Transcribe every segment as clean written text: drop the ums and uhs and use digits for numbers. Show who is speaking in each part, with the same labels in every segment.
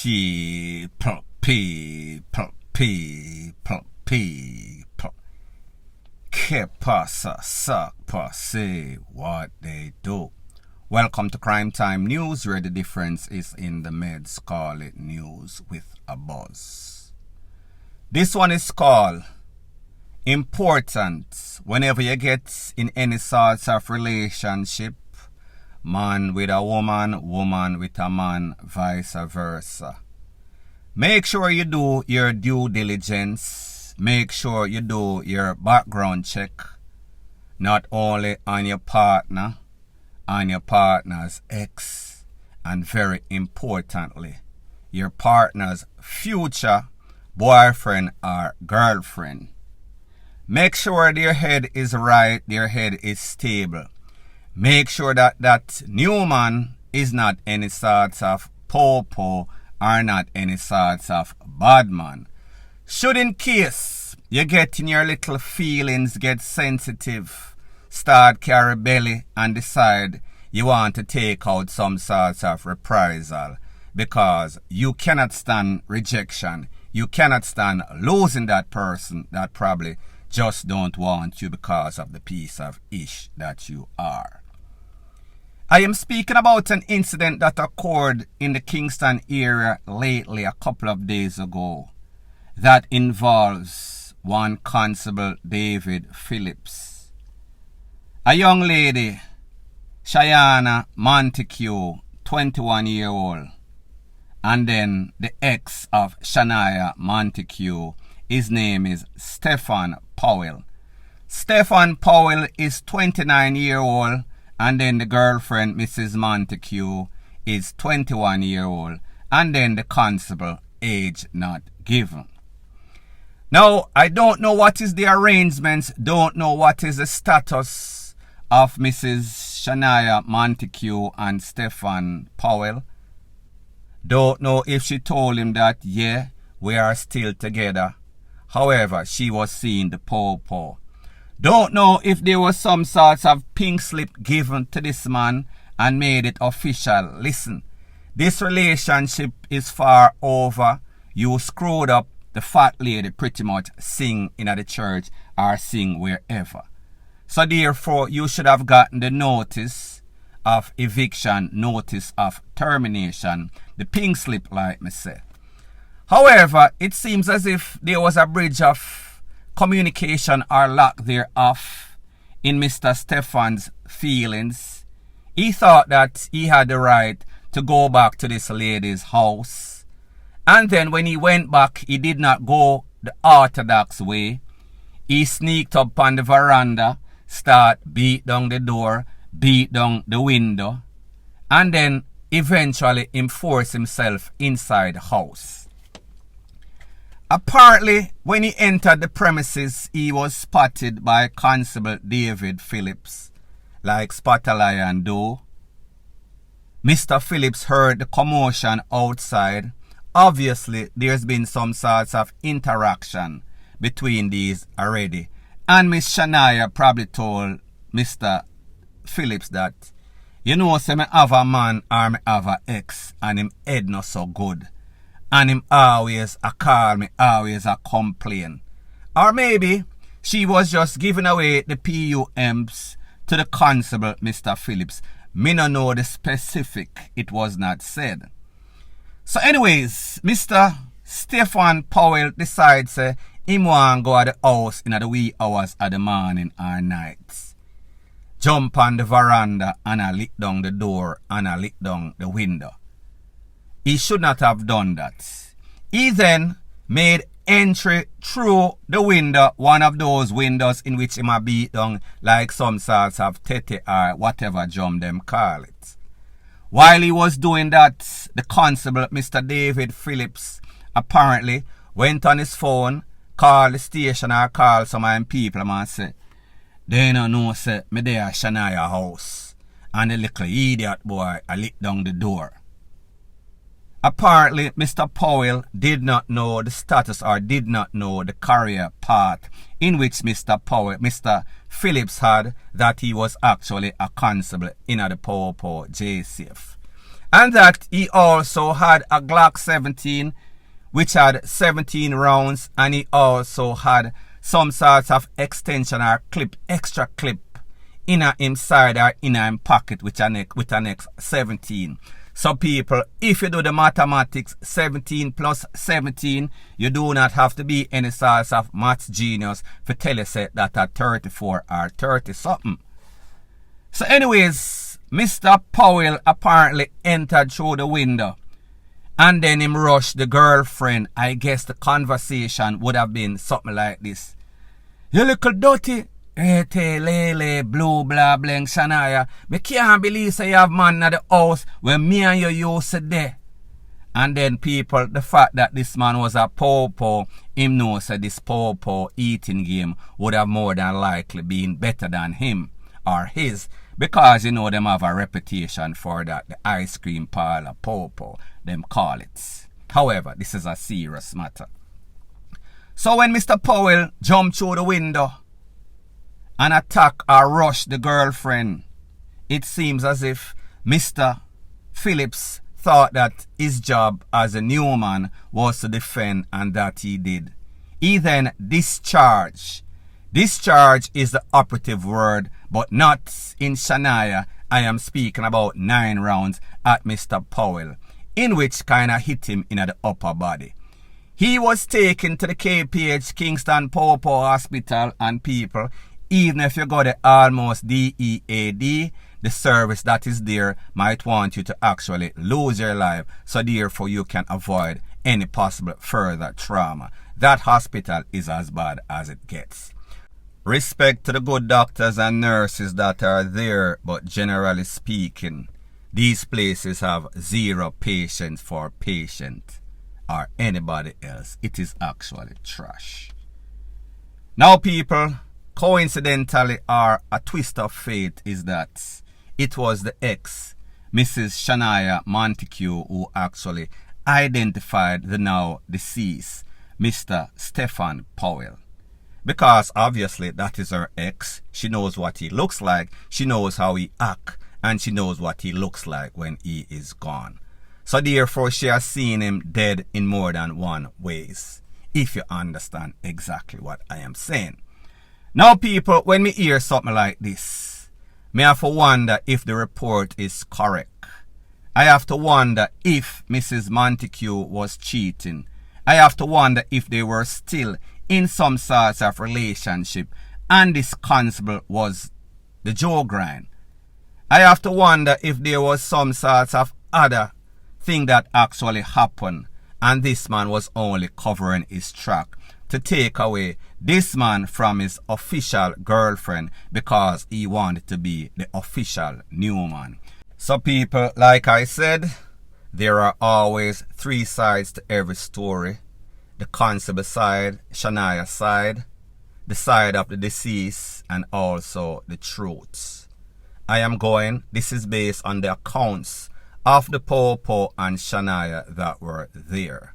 Speaker 1: People. Que pasa, suck, say what they do. Welcome to Crime Time News, where the difference is in the meds. Call it news with a buzz. This one is called Important. Whenever you get in any sorts of relationship, man with a woman, woman with a man, vice versa. Make sure you do your due diligence. Make sure you do your background check. Not only on your partner, on your partner's ex, and very importantly, your partner's future boyfriend or girlfriend. Make sure their head is right, their head is stable. Make sure that that new man is not any sorts of po-po or not any sorts of bad man. Should in case you get in your little feelings, get sensitive, start carry belly and decide you want to take out some sorts of reprisal because you cannot stand rejection. You cannot stand losing that person that probably just don't want you because of the piece of ish that you are. I am speaking about an incident that occurred in the Kingston area lately a couple of days ago that involves one Constable David Phillips. A young lady, Cheyenne Montague, 21-year-old, and then the ex of Shania Montague, his name is Stephen Powell. Stephen Powell is 29-year-old, and then the girlfriend, Mrs. Montague, is 21-year-old, and then the constable, age not given. Now, I don't know what is the arrangements, don't know what is the status of Mrs. Shania Montague and Stephen Powell. Don't know if she told him that, yeah, we are still together. However, she was seeing the po-po. Don't know if there was some sorts of pink slip given to this man and made it official. Listen, this relationship is far over. You screwed up. The fat lady pretty much sing in the church or sing wherever. So therefore, you should have gotten the notice of eviction, notice of termination, the pink slip like me say. However, it seems as if there was a bridge of communication or lack thereof in Mr. Stephen's feelings. He thought that he had the right to go back to this lady's house. And then when he went back, he did not go the orthodox way. He sneaked up on the veranda, start beat down the door, beat down the window, and then eventually enforce himself inside the house. Apparently, when he entered the premises, he was spotted by Constable David Phillips, like spot a lion do. Mr. Phillips heard the commotion outside. Obviously, there's been some sorts of interaction between these already. And Miss Shania probably told Mr. Phillips that, you know, say me have a man or me have a ex and him head not so good. And him always a call me, always a complain. Or maybe she was just giving away the PUMs to the constable, Mr. Phillips. Me no know the specific, it was not said. So anyways, Mr. Stephen Powell decides him want go at the house in the wee hours of the morning or night. Jump on the veranda and I lick down the door and I lick down the window. He should not have done that. He then made entry through the window, one of those windows in which he might beat down like some sorts of tete or whatever jump them call it. While he was doing that, the constable, Mr. David Phillips, apparently went on his phone, called the station or called some of them people and say, they don't know say me there at Shania house and the little idiot boy I lit down the door. Apparently, Mr. Powell did not know the status or did not know the career path in which Mr. Phillips had, that he was actually a constable in the Popo JCF. And that he also had a Glock 17 which had 17 rounds, and he also had some sorts of extension or clip, extra clip in him side or in him pocket with an next 17. So people, if you do the mathematics, 17 plus 17, you do not have to be any sort of maths genius for tell you say that at 34 or 30 something. So anyways, Mr. Powell apparently entered through the window. And then him rushed the girlfriend. I guess the conversation would have been something like this. You little dirty, lele, blue, blah, bling, Shania. Me can't believe say you have man at the house when me and you used to there. And then people, the fact that this man was a po-po, him knows that this po-po eating game would have more than likely been better than him or his. Because, you know, them have a reputation for that. The ice cream parlor, po-po, them call it. However, this is a serious matter. So when Mr. Powell jumped through the window and attacked or rushed the girlfriend, it seems as if Mr. Phillips thought that his job as a newman was to defend, and that he did. He then discharged. Discharge is the operative word, but not in Shania. I am speaking about 9 rounds at Mr. Powell, in which kind of hit him in the upper body. He was taken to the KPH Kingston Popo Hospital, and people, even if you go to almost DEAD, the service that is there might want you to actually lose your life, so therefore you can avoid any possible further trauma. That hospital is as bad as it gets. Respect to the good doctors and nurses that are there, but generally speaking, these places have zero patience for patient or anybody else. It is actually trash. Now people, coincidentally or a twist of fate is that it was the ex, Mrs. Shania Montague, who actually identified the now deceased Mr. Stephen Powell. Because obviously that is her ex. She knows what he looks like, she knows how he acts, and she knows what he looks like when he is gone. So therefore she has seen him dead in more than one ways, if you understand exactly what I am saying. Now people, when me hear something like this, me have to wonder if the report is correct. I have to wonder if Mrs. Montague was cheating. I have to wonder if they were still in some sorts of relationship and this constable was the Joe grind. I have to wonder if there was some sorts of other thing that actually happened and this man was only covering his track to take away this man from his official girlfriend because he wanted to be the official new man. So people, like I said, there are always 3 sides to every story. The constable side, Shania's side, the side of the deceased, and also the truths. This is based on the accounts of the Popo and Shania that were there.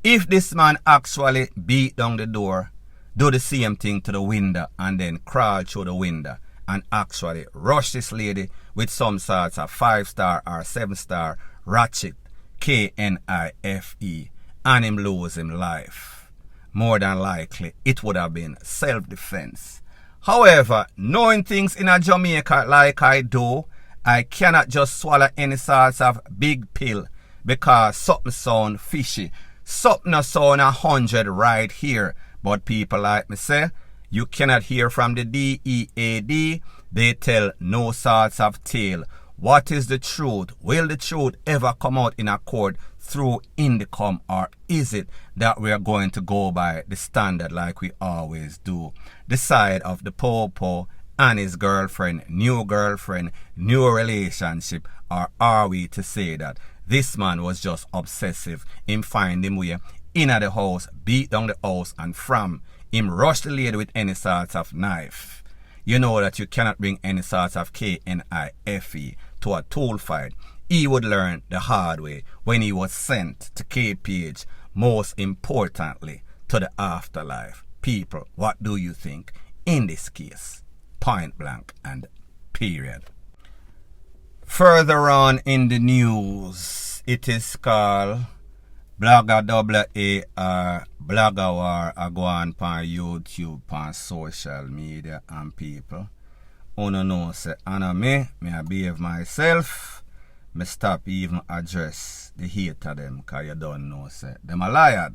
Speaker 1: If this man actually beat down the door, do the same thing to the window, and then crawl through the window, and actually rush this lady with some sorts of 5-star or 7-star ratchet, KNIFE, and him lose him life, more than likely it would have been self-defense. However, knowing things in a Jamaica like I do, I cannot just swallow any sorts of big pill because something sound fishy. Something sound 100 right here. But people like me say, you cannot hear from the DEAD. They tell no sorts of tale. What is the truth? Will the truth ever come out in a court through Indicom, or is it that we are going to go by the standard like we always do? The side of the Popo and his girlfriend, new relationship, or are we to say that this man was just obsessive in finding way in the house, beat down the house, and from him rush the lady with any sort of knife? You know that you cannot bring any sort of KNIFE to a tool fight. He would learn the hard way when he was sent to KPH, most importantly to the afterlife. People, what do you think in this case? Point blank and period. Further on in the news, it is called Blogger WAR, Blogger War, I go on YouTube, on social media and people. Uno know say, me I behave myself, me stop even address the hate of them, cause you don't know say, them a liar.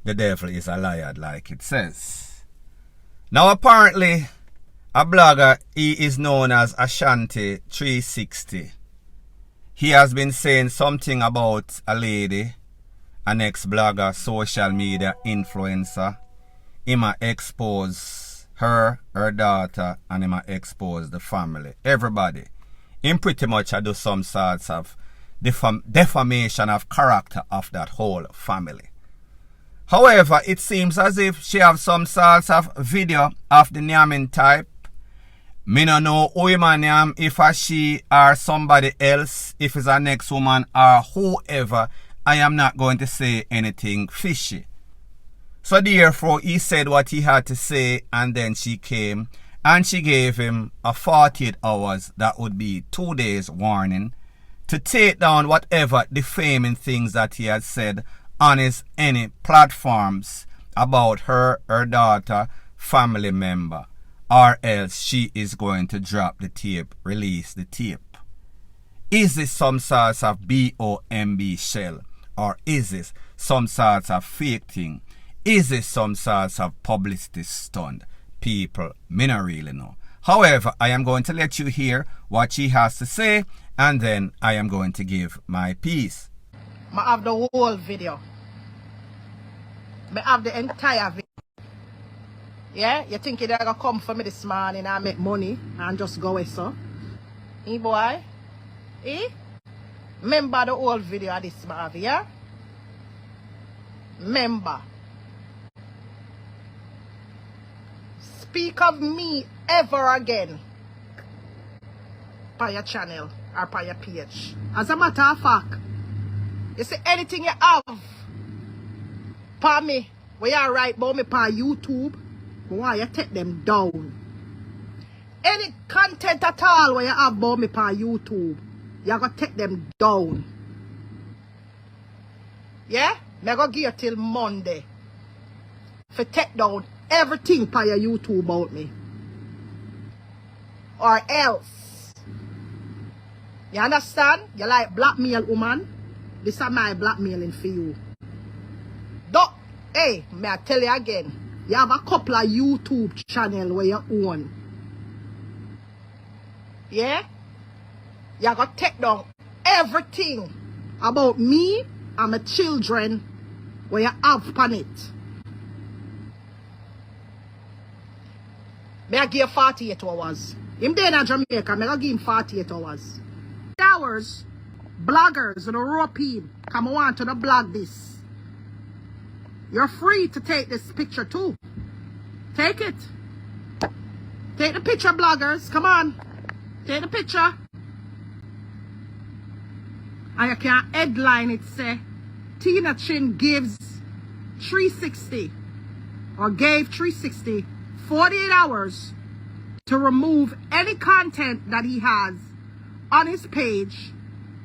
Speaker 1: The devil is a liar like it says. Now apparently, a blogger, he is known as Ashanti 360. He has been saying something about a lady, an ex-blogger, social media influencer. He might expose her daughter, and he might expose the family. Everybody. He pretty much do some sorts of defamation of character of that whole family. However, it seems as if she have some sorts of video of the Nyamin type. Me no know who him a Nyam, if a she or somebody else, if it's a next woman or whoever. I am not going to say anything fishy. So therefore, he said what he had to say, and then she came and she gave him a 48 hours, that would be 2 days warning, to take down whatever defaming things that he had said on his any platforms about her daughter, family member, or else she is going to drop the tape, release the tape. Is this some sort of BOMB shell? Or is this some sort of fake thing? Is this some sort of publicity stunt? People, me not really know. However, I am going to let you hear what she has to say, and then I am going to give my piece.
Speaker 2: I have the whole video. I have the entire video. Yeah? You think you're gonna come for me this morning and make money and just go away, so? Boy? Remember the whole video of this movie, yeah? Remember. Speak of me ever again. On your channel or on your page. As a matter of fact, you see anything you have for me, where you write about me on YouTube, why you take them down. Any content at all where you have about me on YouTube, you're going to take them down. Yeah? I'm going to give you till Monday for take down everything on your YouTube about me. Or else. You understand? You like blackmail, woman? This is my blackmailing for you. Hey, may I tell you again, you have a couple of YouTube channels where you own. Yeah? You got to take down everything about me and my children where you have on it. May I give you 48 hours. Him there in Jamaica, may I give him 48 hours. Hours, bloggers and European, come on to the blog this. You're free to take this picture too. Take it. Take the picture, bloggers. Come on. Take the picture. And you can headline it, say, Tina Chin gives 360 or gave 360 48 hours to remove any content that he has on his page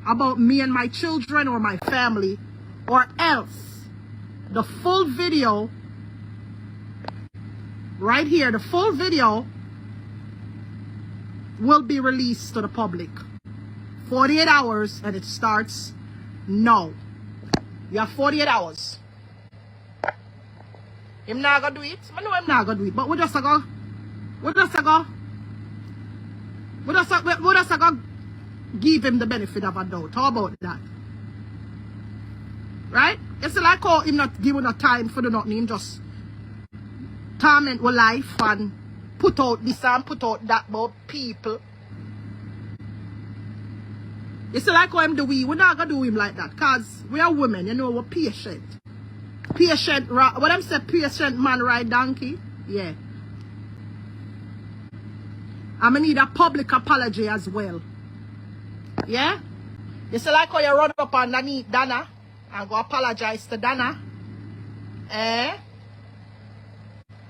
Speaker 2: about me and my children or my family, or else the full video right here, the full video will be released to the public. 48 hours and it starts now. You have 48 hours. Him not gonna do it. I know him not gonna do it, but we just go. Give him the benefit of a doubt. How about that? Right? It's like how him not giving no time for the nothing, him just torment with life and put out this and put out that about people. It's like how him do we're not gonna do him like that, cause we are women, you know, we're patient. Patient, what I'm saying, patient man ride donkey? Yeah. I'm gonna need a public apology as well. Yeah? You see like how you run up underneath Dana and go apologize to Dana. And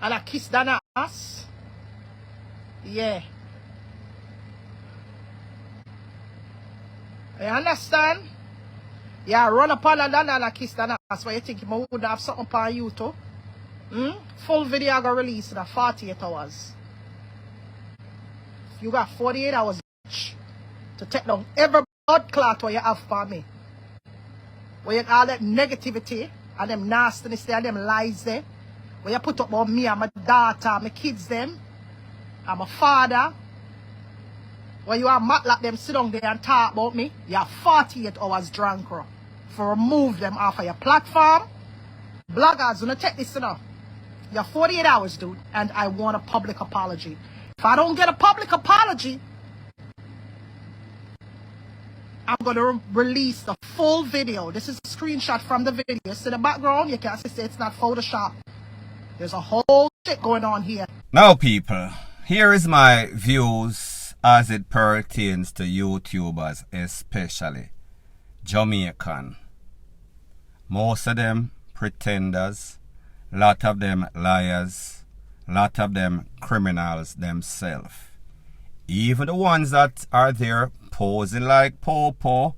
Speaker 2: I kiss Dana ass. Yeah. You understand? Yeah, run upon a banana kiss and that's why you think you would have something upon you too. Full video I got released in 48 hours. You got 48 hours to take down every blood clot what you have for me. Where you all that negativity and them nastiness there and them lies there. Where you put up about me and my daughter, my kids them, and my father. Where you are mad like them sit down there and talk about me. You have 48 hours drunk for remove them off of your platform. Bloggers, don't take this enough. You have 48 hours, dude, and I want a public apology. If I don't get a public apology, I'm going to release the full video. This is a screenshot from the video. You see the background? You can't say it's not Photoshop. There's a whole shit going on here.
Speaker 1: Now, people, here is my views as it pertains to YouTubers, especially Jamaican. Most of them pretenders, lot of them liars, lot of them criminals themselves. Even the ones that are there posing like Popo,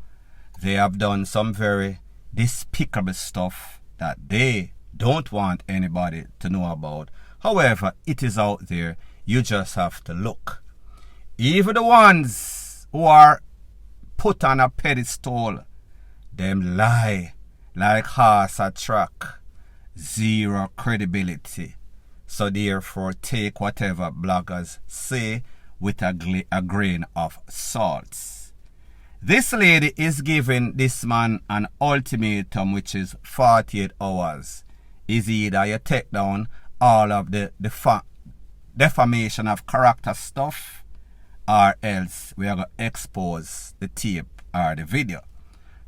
Speaker 1: they have done some very despicable stuff that they don't want anybody to know about. However, it is out there. You just have to look. Even the ones who are put on a pedestal, them lie like horse a track. Zero credibility. So therefore, take whatever bloggers say with a grain of salt. This lady is giving this man an ultimatum, which is 48 hours. Is either you take down all of the defamation of character stuff, or else we are going to expose the tape or the video.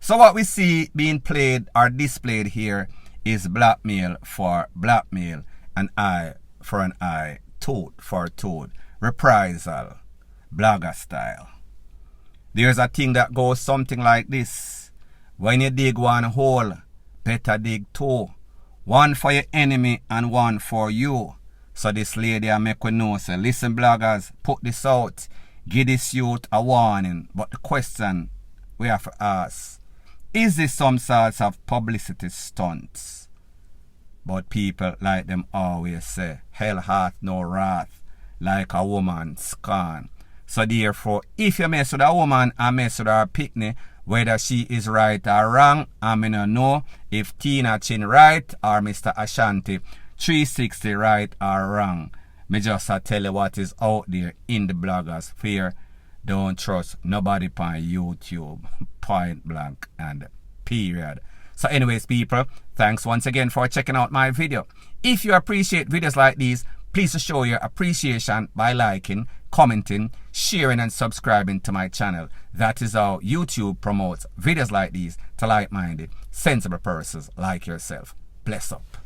Speaker 1: So what we see being played or displayed here is blackmail for blackmail, an eye for an eye, tooth for tooth, reprisal, blogger style. There's a thing that goes something like this. When you dig one hole, better dig two. One for your enemy and one for you. So this lady I make we know, say, listen bloggers, put this out. Give this youth a warning. But the question we have to ask, is this some sorts of publicity stunts? But people like them always say, hell hath no wrath, like a woman scorn. So therefore, if you mess with a woman and mess with her picnic, whether she is right or wrong, I may not know if Tina Chin right or Mr. Ashanti 360 right or wrong. Me just tell you what is out there in the bloggers sphere. Don't trust nobody on YouTube. Point blank and period. So anyways, people, thanks once again for checking out my video. If you appreciate videos like these, please show your appreciation by liking, commenting, sharing and subscribing to my channel. That is how YouTube promotes videos like these to like-minded, sensible persons like yourself. Bless up.